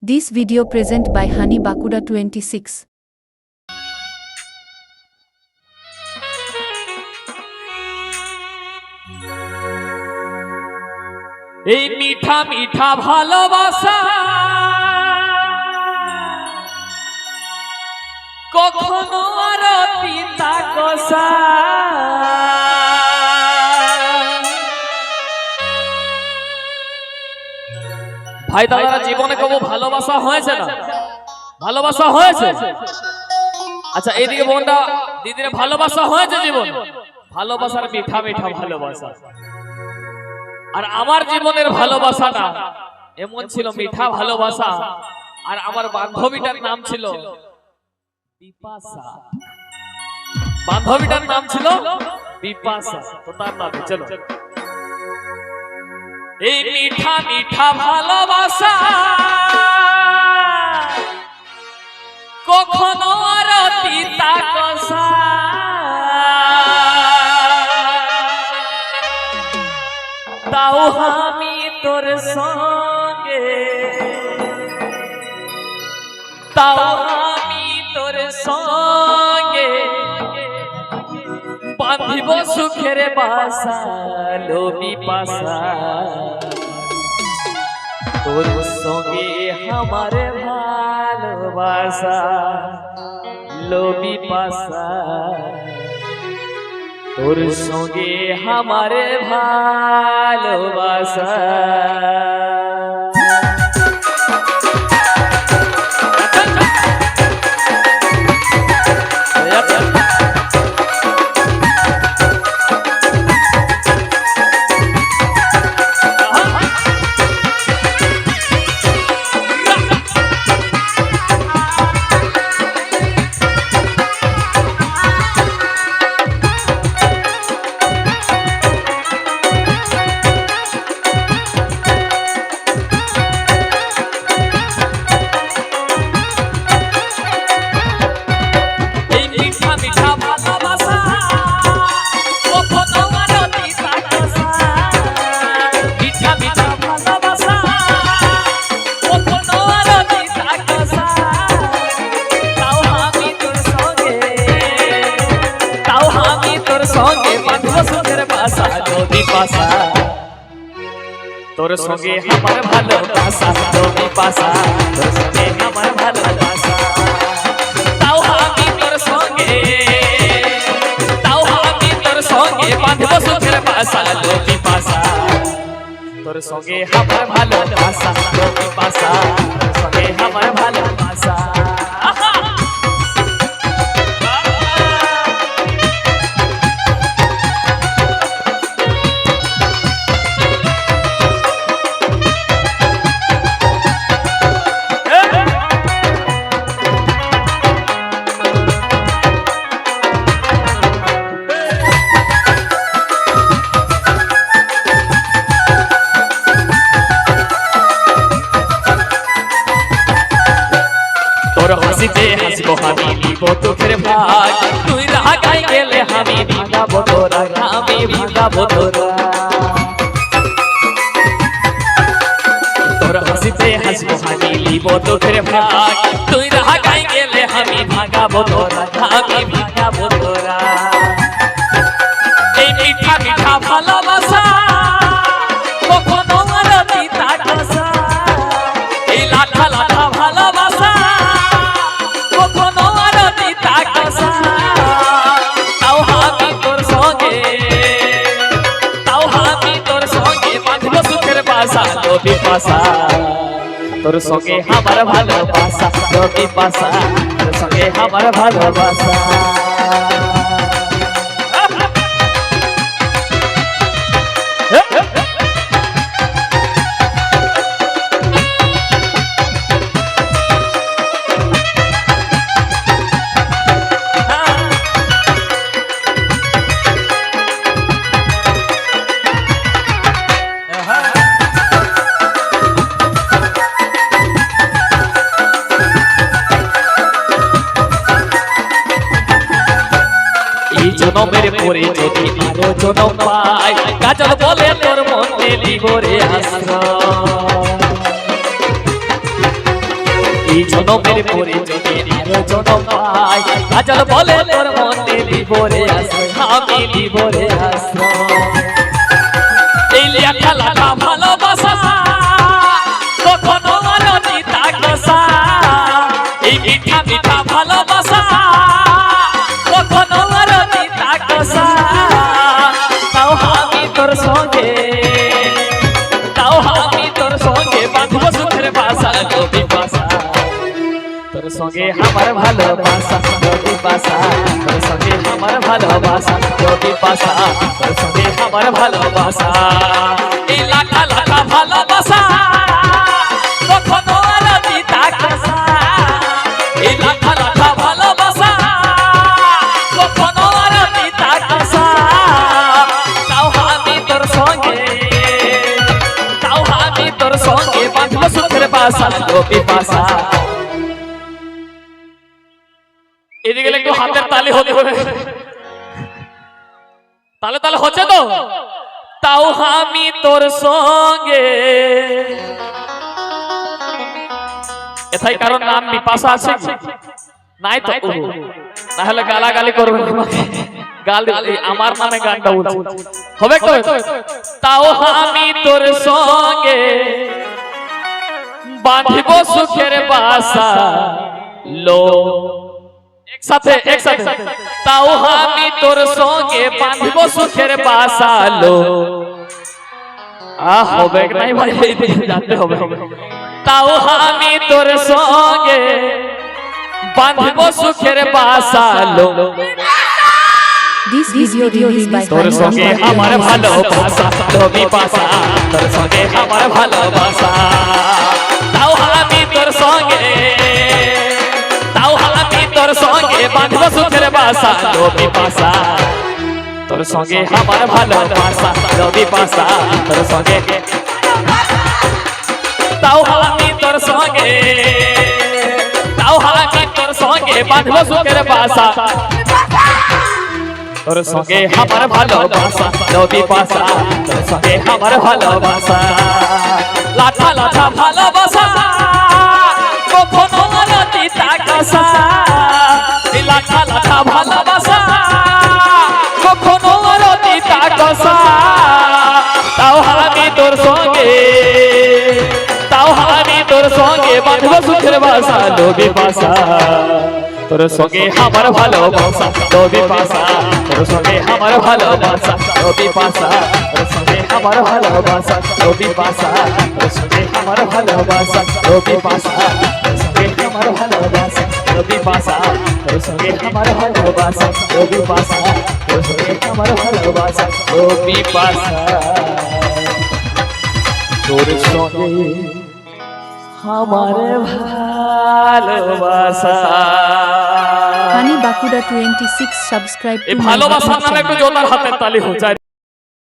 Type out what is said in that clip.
This video present by Honey Bakuda 26. এই মিঠা মিঠা ভালোবাসা কখনো আর পিতা কষা ভাই দাদারা জীবনে কবো ভালোবাসা হয়েছে না? ভালোবাসা হয়েছে? আচ্ছা এইদিকে বোনটা দিদিরে ভালোবাসা হয়েছে জীবন? ভালোবাসার মিঠা মিঠা ভালোবাসা। আর আমার জীবনের ভালোবাসাটা এমন ছিল মিঠা ভালোবাসা। আর আমার বান্ধবীটার নাম ছিল বিপাশা। বান্ধবীটার নাম ছিল বিপাশা। তো তার নামে চলো এই মিঠা মিঠা ভালোবাসা কখনো আর পিতা কষা তাও আমি তোর সঙ্গে তাও আমি তোর সঙ্গে বাঁধিব সুখের বাসা লোভী পাশা তোর সঙ্গে আমার ভালোবাসা লোভী পাশা তোর সঙ্গে আমার ভালোবাসা। তোর সঙ্গে আমার ভালোবাসা লোভী পাশা তোর সঙ্গে আমার ভালোবাসা তাও আমি তোর সঙ্গে বাঁধব সুখের বাসা লোভী পাশা তোর সঙ্গে আমার ভালোবাসা লোভী পাশা তোর সঙ্গে আমার ভালোবাসা। হাসিতে হাসবো আমি নিব তোর ভাগ তুই রাগাই গেলে আমি ভাগাবো তোরা আমি ভাগাবো তোরা তোর হাসিতে হাসবো আমি নিব তোর ভাগ তুই রাগাই গেলে আমি ভাগাবো তোরা আমি ভাগাবো তোরা এই মিঠা মিঠা ভালোবাসা কখনো আর পিতা কষা এই লাঠা লাঠা ভালোবাসা লোভী পাশা তোর সঙ্গে আমার ভালোবাসা লোভী পাশা তোর সঙ্গে আমার ভালোবাসা। জনমের পরে যদি আরো জনম পাই কাজল বলে তোর মনে দিব রে আশ্রয় এই জনমের পরিচয়ে আরো জনম পাই কাজল বলে তোর মনে বিবরে আশ্রয় আমি বিবরে আশ্রয় এই লেখা লেখা ভালোবাসা কখনো আরো নিতা কষা এই মিঠা মিঠা ভালোবাসা কখনো আরো নিতা কষা তাও আমি তোর সঙ্গে বাঁধব সুখের বাসা নদী বাসা তোর সঙ্গে আমার ভালোবাসা নদী বাসা তোর সঙ্গে আমার ভালোবাসা নদী বাসা তোর সঙ্গে আমার ভালোবাসা এই লাখা লাখা ভালোবাসা কখনো আর দিতা কষা এই লাখা লাখা ভালোবাসা কখনো আর দিতা কষা তাও আমি তোর সঙ্গে তোর সঙ্গে বাঁধব সুখের বাসা নদী বাসা এদিকে একটু হাতের তালি হতে হবে তালে তালে হচ্ছে তো তাও আমি তোর সঙ্গে এটাই কারণ নাম বিপাশা আছে নাই তো না হলে গালাগালি করবেন গালি আমার নামে গানটা বলছি হবে তো তাও আমি তোর সঙ্গে বাঁধব সুখের বাসা লো একসাথে তাও আমি তোর সঙ্গে বাঁধব সুখের বাসা লো হবে নাই ভাই জানতে হবে তাও আমি তোর সঙ্গে বাঁধব সুখের বাসা লো This video released by তোর সঙ্গে আমার ভালোবাসা নদী বাসা তোর সঙ্গে আমার ভালোবাসা তাও আমি তোর সঙ্গে বাঁধব সুখের বাসা নদী বাসা তোর সঙ্গে আমার ভালোবাসা নদী বাসা তোর সঙ্গে তাও আমি তোর সঙ্গে বাঁধব সুখের বাসা তোর সঙ্গে আমার ভালোবাসা নদী বাসা তোর সঙ্গে আমার ভালোবাসা লাঠা লাঠা ভালোবাসা কখনো দিতা কষা লাঠা লাঠা ভালোবাসা কখনো দিতা কষা তাও আমি তোর সঙ্গে বাঁধব সুখের বাসা নদী বাসা তোর সঙ্গে আমার ভালোবাসা নদী বাসা তোর সঙ্গে আমার ভালোবাসা নদী বাসা তোর সঙ্গে আমার ভালোবাসা নদী বাসা তোর সঙ্গে আমার ভালোবাসা নদী বাসা তোর সঙ্গে আমার ভালোবাসা নদী বাসা তোর সঙ্গে আমার ভালোবাসা নদী বাসা তোর সঙ্গে আমার ভালোবাসা নদী বাসা তোর সঙ্গে আমার ভালোবাসা Hani Bakuda 26 subscribe to এই ভালোবাসার নামে একটু জোতার হাতের তালি হচ্ছে